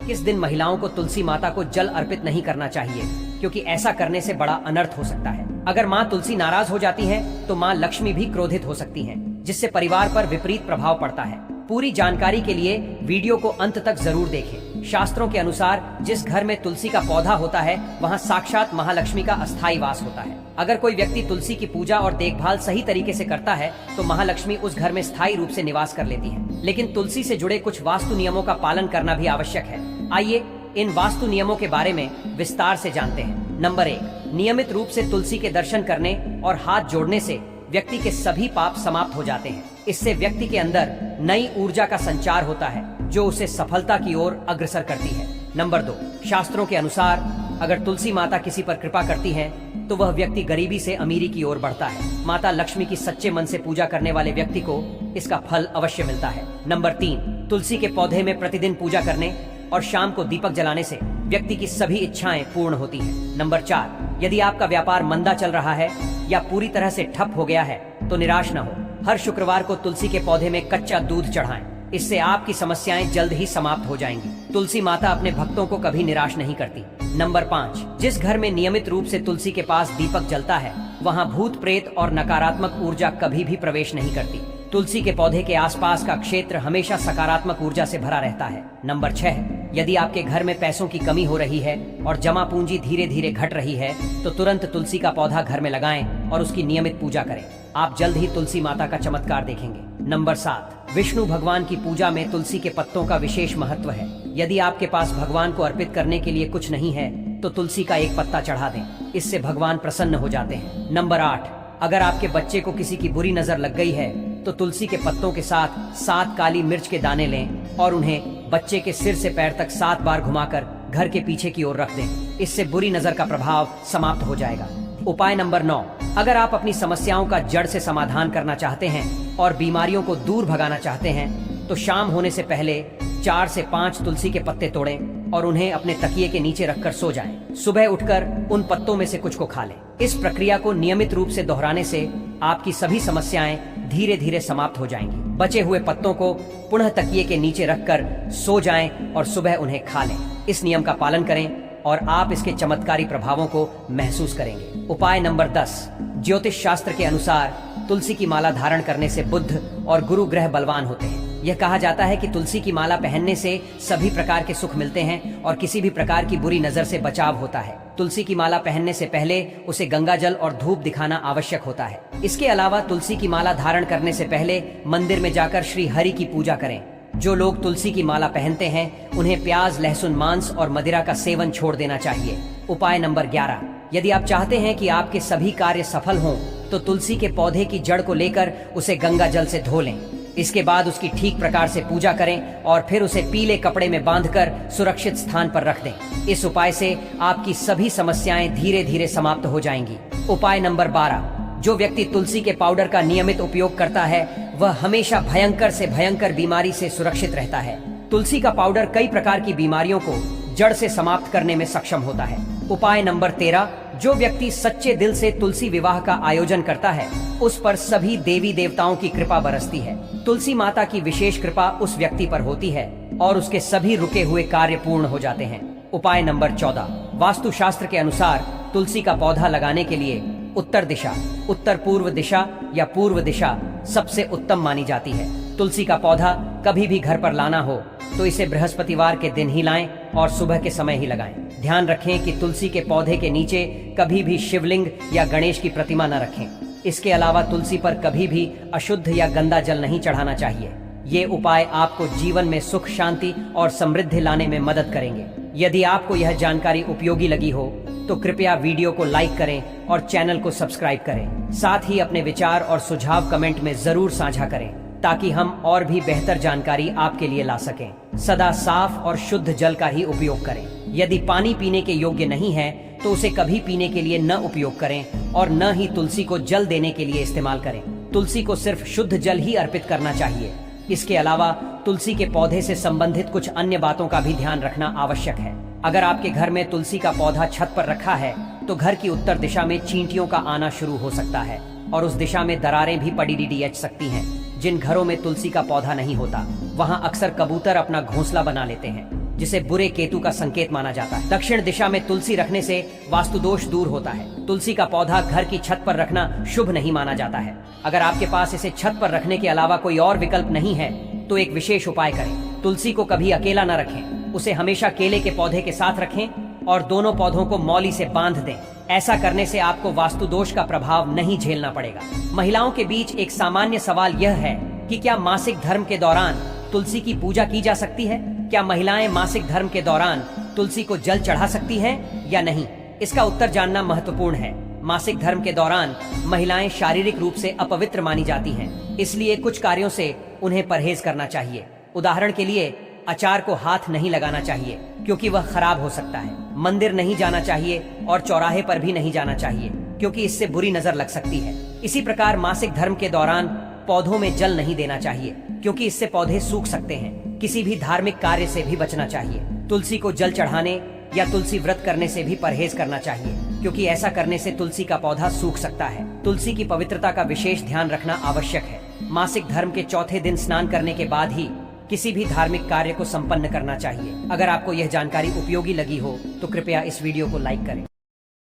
किस दिन महिलाओं को तुलसी माता को जल अर्पित नहीं करना चाहिए, क्योंकि ऐसा करने से बड़ा अनर्थ हो सकता है। अगर माँ तुलसी नाराज हो जाती है तो माँ लक्ष्मी भी क्रोधित हो सकती हैं, जिससे परिवार पर विपरीत प्रभाव पड़ता है। पूरी जानकारी के लिए वीडियो को अंत तक जरूर देखें। शास्त्रों के अनुसार जिस घर में तुलसी का पौधा होता है वहाँ साक्षात महालक्ष्मी का अस्थायी वास होता है। अगर कोई व्यक्ति तुलसी की पूजा और देखभाल सही तरीके से करता है तो महालक्ष्मी उस घर में स्थायी रूप से निवास कर लेती है। लेकिन तुलसी से जुड़े कुछ वास्तु नियमों का पालन करना भी आवश्यक है। आइए इन वास्तु नियमों के बारे में विस्तार से जानते हैं। नंबर 1, नियमित रूप से तुलसी के दर्शन करने और हाथ जोड़ने से व्यक्ति के सभी पाप समाप्त हो जाते हैं। इससे व्यक्ति के अंदर नई ऊर्जा का संचार होता है जो उसे सफलता की ओर अग्रसर करती है। नंबर 2, शास्त्रों के अनुसार अगर तुलसी माता किसी पर कृपा करती है तो वह व्यक्ति गरीबी से अमीरी की ओर बढ़ता है। माता लक्ष्मी की सच्चे मन से पूजा करने वाले व्यक्ति को इसका फल अवश्य मिलता है। नंबर 3, तुलसी के पौधे में प्रतिदिन पूजा करने और शाम को दीपक जलाने से व्यक्ति की सभी इच्छाएं पूर्ण होती हैं। नंबर 4, यदि आपका व्यापार मंदा चल रहा है या पूरी तरह से ठप हो गया है तो निराश न हो। हर शुक्रवार को तुलसी के पौधे में कच्चा दूध चढ़ाएं। इससे आपकी समस्याएं जल्द ही समाप्त हो जाएंगी। तुलसी माता अपने भक्तों को कभी निराश नहीं करती। नंबर 5, जिस घर में नियमित रूप से तुलसी के पास दीपक जलता है वहाँ भूत प्रेत और नकारात्मक ऊर्जा कभी भी प्रवेश नहीं करती। तुलसी के पौधे के आसपास का क्षेत्र हमेशा सकारात्मक ऊर्जा से भरा रहता है। नंबर 6, यदि आपके घर में पैसों की कमी हो रही है और जमा पूंजी धीरे धीरे घट रही है तो तुरंत तुलसी का पौधा घर में लगाएं और उसकी नियमित पूजा करें। आप जल्द ही तुलसी माता का चमत्कार देखेंगे। नंबर 7, विष्णु भगवान की पूजा में तुलसी के पत्तों का विशेष महत्व है। यदि आपके पास भगवान को अर्पित करने के लिए कुछ नहीं है तो तुलसी का एक पत्ता चढ़ा दें। इससे भगवान प्रसन्न हो जाते हैं। नंबर 8, अगर आपके बच्चे को किसी की बुरी नजर लग गई है तो तुलसी के पत्तों के साथ 7 काली मिर्च के दाने लें और उन्हें बच्चे के सिर से पैर तक 7 बार घुमाकर घर के पीछे की ओर रख दें। इससे बुरी नजर का प्रभाव समाप्त हो जाएगा। उपाय नंबर 9, अगर आप अपनी समस्याओं का जड़ से समाधान करना चाहते हैं और बीमारियों को दूर भगाना चाहते हैं तो शाम होने से पहले 4 से 5 तुलसी के पत्ते तोड़ें और उन्हें अपने तकिए के नीचे रखकर सो जाएं। सुबह उठकर उन पत्तों में से कुछ को खा लें। इस प्रक्रिया को नियमित रूप से दोहराने से आपकी सभी समस्याएं धीरे धीरे समाप्त हो जाएंगी। बचे हुए पत्तों को पुनः तकिए के नीचे रखकर सो जाएं और सुबह उन्हें खा लें। इस नियम का पालन करें और आप इसके चमत्कारी प्रभावों को महसूस करेंगे। उपाय नंबर 10, ज्योतिष शास्त्र के अनुसार तुलसी की माला धारण करने से बुध और गुरु ग्रह बलवान होते हैं। यह कहा जाता है कि तुलसी की माला पहनने से सभी प्रकार के सुख मिलते हैं और किसी भी प्रकार की बुरी नजर से बचाव होता है। तुलसी की माला पहनने से पहले उसे गंगा जल और धूप दिखाना आवश्यक होता है। इसके अलावा तुलसी की माला धारण करने से पहले मंदिर में जाकर श्री हरि की पूजा करें। जो लोग तुलसी की माला पहनते हैं उन्हें प्याज, लहसुन, मांस और मदिरा का सेवन छोड़ देना चाहिए। उपाय नंबर 11, यदि आप चाहते हैं कि आपके सभी कार्य सफल हों तो तुलसी के पौधे की जड़ को लेकर उसे गंगा जल से धो लें। इसके बाद उसकी ठीक प्रकार से पूजा करें और फिर उसे पीले कपड़े में बांधकर सुरक्षित स्थान पर रख दें। इस उपाय से आपकी सभी समस्याएं धीरे धीरे समाप्त हो जाएंगी। उपाय नंबर 12, जो व्यक्ति तुलसी के पाउडर का नियमित उपयोग करता है वह हमेशा भयंकर से भयंकर बीमारी से सुरक्षित रहता है। तुलसी का पाउडर कई प्रकार की बीमारियों को जड़ से समाप्त करने में सक्षम होता है। उपाय नंबर 13, जो व्यक्ति सच्चे दिल से तुलसी विवाह का आयोजन करता है उस पर सभी देवी देवताओं की कृपा बरसती है। तुलसी माता की विशेष कृपा उस व्यक्ति पर होती है और उसके सभी रुके हुए कार्य पूर्ण हो जाते हैं। उपाय नंबर 14, वास्तु शास्त्र के अनुसार तुलसी का पौधा लगाने के लिए उत्तर दिशा, उत्तर पूर्व दिशा या पूर्व दिशा सबसे उत्तम मानी जाती है। तुलसी का पौधा कभी भी घर पर लाना हो तो इसे बृहस्पतिवार के दिन ही लाएं और सुबह के समय ही लगाएं। ध्यान रखें कि तुलसी के पौधे के नीचे कभी भी शिवलिंग या गणेश की प्रतिमा न रखें। इसके अलावा तुलसी पर कभी भी अशुद्ध या गंदा जल नहीं चढ़ाना चाहिए। ये उपाय आपको जीवन में सुख, शांति और समृद्धि लाने में मदद करेंगे। यदि आपको यह जानकारी उपयोगी लगी हो तो कृपया वीडियो को लाइक करें और चैनल को सब्सक्राइब करें। साथ ही अपने विचार और सुझाव कमेंट में जरूर साझा करें ताकि हम और भी बेहतर जानकारी आपके लिए ला सकें। सदा साफ और शुद्ध जल का ही उपयोग करें। यदि पानी पीने के योग्य नहीं है तो उसे कभी पीने के लिए न उपयोग करें और न ही तुलसी को जल देने के लिए इस्तेमाल करें। तुलसी को सिर्फ शुद्ध जल ही अर्पित करना चाहिए। इसके अलावा तुलसी के पौधे से संबंधित कुछ अन्य बातों का भी ध्यान रखना आवश्यक है। अगर आपके घर में तुलसी का पौधा छत पर रखा है तो घर की उत्तर दिशा में चींटियों का आना शुरू हो सकता है और उस दिशा में दरारें भी पड़ी सकती हैं। जिन घरों में तुलसी का पौधा नहीं होता वहां अक्सर कबूतर अपना घोंसला बना लेते हैं। जिसे बुरे केतु का संकेत माना जाता है। दक्षिण दिशा में तुलसी रखने से वास्तु दोष दूर होता है। तुलसी का पौधा घर की छत पर रखना शुभ नहीं माना जाता है। अगर आपके पास इसे छत पर रखने के अलावा कोई और विकल्प नहीं है तो एक विशेष उपाय करें। तुलसी को कभी अकेला न रखें, उसे हमेशा केले के पौधे के साथ रखें और दोनों पौधों को मौली से बांध दें। ऐसा करने से आपको वास्तु दोष का प्रभाव नहीं झेलना पड़ेगा। महिलाओं के बीच एक सामान्य सवाल यह है कि क्या मासिक धर्म के दौरान तुलसी की पूजा की जा सकती है? क्या महिलाएं मासिक धर्म के दौरान तुलसी को जल चढ़ा सकती हैं या नहीं? इसका उत्तर जानना महत्वपूर्ण है। मासिक धर्म के दौरान महिलाएं शारीरिक रूप से अपवित्र मानी जाती हैं, इसलिए कुछ कार्यों से उन्हें परहेज करना चाहिए। उदाहरण के लिए अचार को हाथ नहीं लगाना चाहिए क्योंकि वह खराब हो सकता है। मंदिर नहीं जाना चाहिए और चौराहे पर भी नहीं जाना चाहिए क्योंकि इससे बुरी नजर लग सकती है। इसी प्रकार मासिक धर्म के दौरान पौधों में जल नहीं देना चाहिए क्योंकि इससे पौधे सूख सकते हैं। किसी भी धार्मिक कार्य से भी बचना चाहिए। तुलसी को जल चढ़ाने या तुलसी व्रत करने से भी परहेज करना चाहिए क्योंकि ऐसा करने से तुलसी का पौधा सूख सकता है। तुलसी की पवित्रता का विशेष ध्यान रखना आवश्यक है। मासिक धर्म के चौथे दिन स्नान करने के बाद ही किसी भी धार्मिक कार्य को संपन्न करना चाहिए। अगर आपको यह जानकारी उपयोगी लगी हो तो कृपया इस वीडियो को लाइक करें।